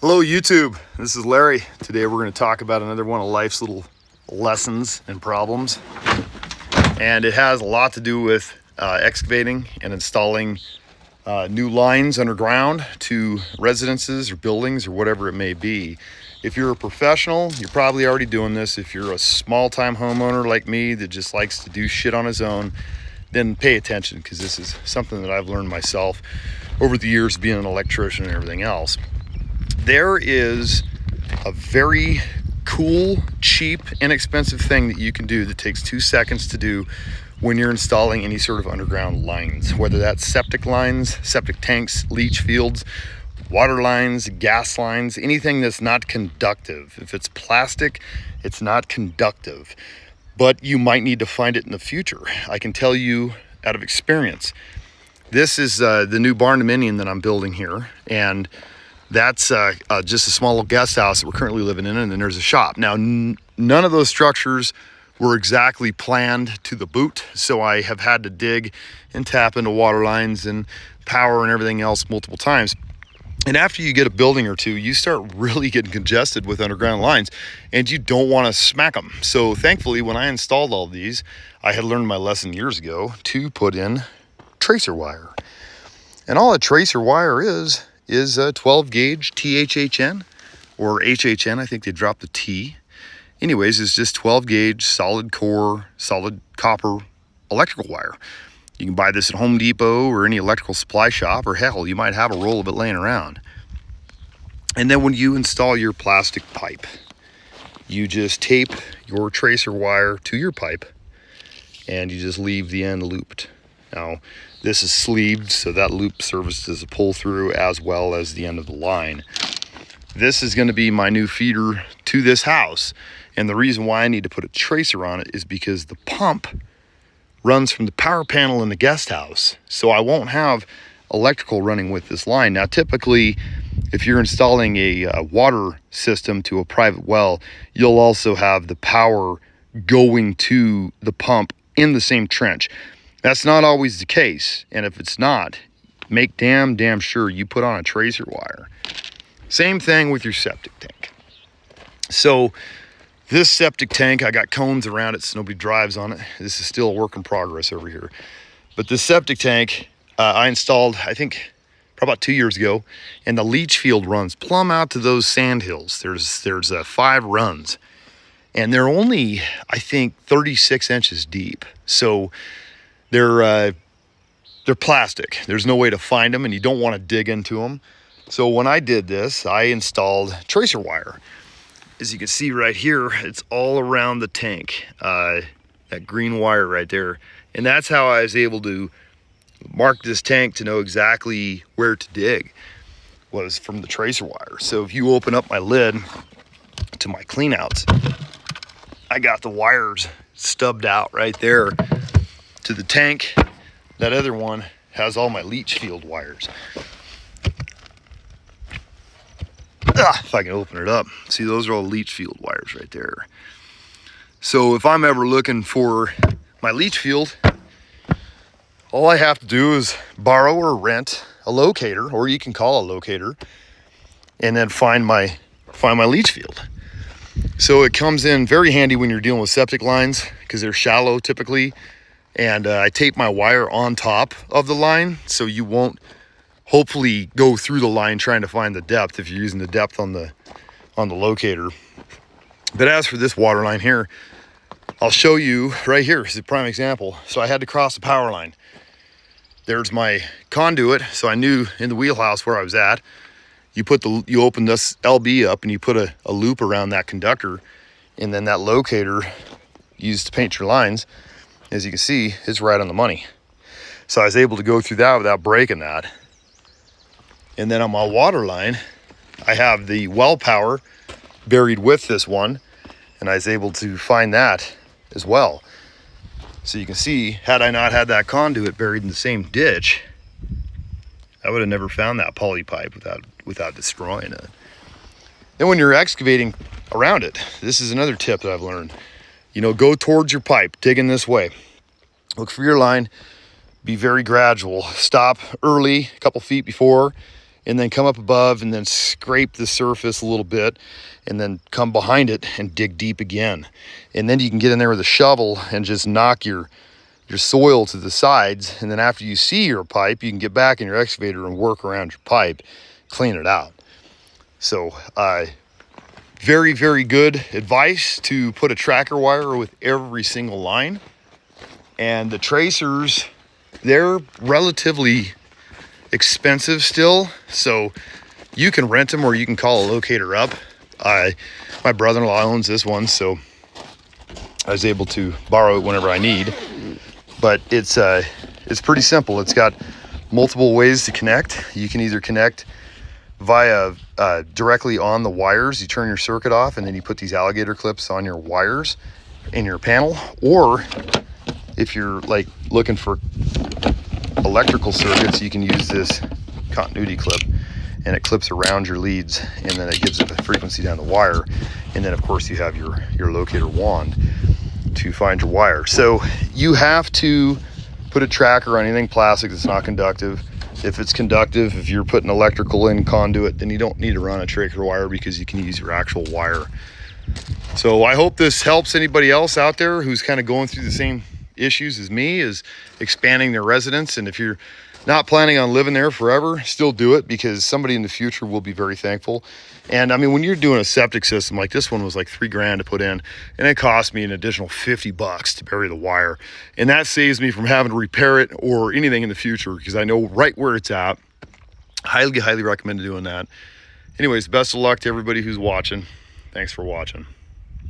Hello YouTube, this is Larry. Today we're going to talk about another one of life's little lessons and problems. And it has a lot to do with excavating and installing new lines underground to residences or buildings or whatever it may be. If you're a professional, you're probably already doing this. If you're a small-time homeowner like me that just likes to do shit on his own, then pay attention, because this is something that I've learned myself over the years being an electrician and everything else. There is a very cool, cheap, inexpensive thing that you can do that takes 2 seconds to do when you're installing any sort of underground lines, whether that's septic lines, septic tanks, leach fields, water lines, gas lines, anything that's not conductive. If it's plastic, it's not conductive, but you might need to find it in the future. I can tell you out of experience. This is the new barn dominion that I'm building here, and that's just a small little guest house that we're currently living in, and then there's a shop. Now, none of those structures were exactly planned to the boot, so I have had to dig and tap into water lines and power and everything else multiple times. And after you get a building or two, you start really getting congested with underground lines, and you don't want to smack them. So thankfully, when I installed all these, I had learned my lesson years ago to put in tracer wire. And all a tracer wire is a 12 gauge THHN or HHN. I think they dropped the T. Anyways, it's just 12 gauge solid core, solid copper electrical wire. You can buy this at Home Depot or any electrical supply shop, or hell, you might have a roll of it laying around. And then when you install your plastic pipe, you just tape your tracer wire to your pipe and you just leave the end looped. Now, this is sleeved, so that loop serves as a pull through as well as the end of the line. This is going to be my new feeder to this house, and the reason why I need to put a tracer on it is because the pump runs from the power panel in the guest house, so I won't have electrical running with this line. Now, typically, if you're installing a water system to a private well, you'll also have the power going to the pump in the same trench. That's not always the case, and if it's not, make damn sure you put on a tracer wire. Same thing with your septic tank. So this septic tank, I got cones around it so nobody drives on it. This is still a work in progress over here. But this septic tank, I installed, I think, probably about 2 years ago, and the leach field runs plumb out to those sand hills. There's 5 runs, and they're only, I think, 36 inches deep. So they're plastic. There's no way to find them, and you don't want to dig into them. So when I did this, I installed tracer wire. As you can see right here, it's all around the tank, that green wire right there. And that's how I was able to mark this tank to know exactly where to dig, was from the tracer wire. So if you open up my lid to my cleanouts, I got the wires stubbed out right there to the tank. That other one has all my leach field wires. If I can open it up, see, those are all leach field wires right there. So if I'm ever looking for my leach field, all I have to do is borrow or rent a locator, or you can call a locator, and then find my leach field. So it comes in very handy when you're dealing with septic lines, because they're shallow typically. And I tape my wire on top of the line, so you won't hopefully go through the line trying to find the depth if you're using the depth on the locator. But as for this water line here, I'll show you right here. This is a prime example. So I had to cross the power line. There's my conduit, so I knew in the wheelhouse where I was at. You open this LB up and you put a loop around that conductor, and then that locator used to paint your lines, as you can see, is right on the money. So I was able to go through that without breaking that. And then on my water line, I have the well power buried with this one, and I was able to find that as well. So you can see, had I not had that conduit buried in the same ditch, I would have never found that poly pipe without destroying it. Then when you're excavating around it, this is another tip that I've learned. Go towards your pipe, digging this way. Look for your line, be very gradual. Stop early, a couple feet before, and then come up above and then scrape the surface a little bit and then come behind it and dig deep again. And then you can get in there with a shovel and just knock your soil to the sides. And then after you see your pipe, you can get back in your excavator and work around your pipe, clean it out. So very, very good advice to put a tracker wire with every single line. And the tracers, they're relatively expensive still, so you can rent them or you can call a locator up. My brother-in-law owns this one, so I was able to borrow it whenever I need. But it's pretty simple. It's got multiple ways to connect. You can either connect via directly on the wires. You turn your circuit off and then you put these alligator clips on your wires in your panel, or if you're like looking for electrical circuits, you can use this continuity clip, and it clips around your leads, and then it gives it a frequency down the wire. And then of course you have your locator wand to find your wire. So you have to put a tracker on anything plastic that's not conductive. If it's conductive, if you're putting electrical in conduit, then you don't need to run a tracker wire because you can use your actual wire. So I hope this helps anybody else out there who's kind of going through the same issues as me, is expanding their residence. And if you're not planning on living there forever, still do it, because somebody in the future will be very thankful. And I mean, when you're doing a septic system, like this one was like $3,000 to put in, and it cost me an additional $50 to bury the wire. And that saves me from having to repair it or anything in the future, because I know right where it's at. Highly, highly recommend doing that. Anyways, best of luck to everybody who's watching. Thanks for watching.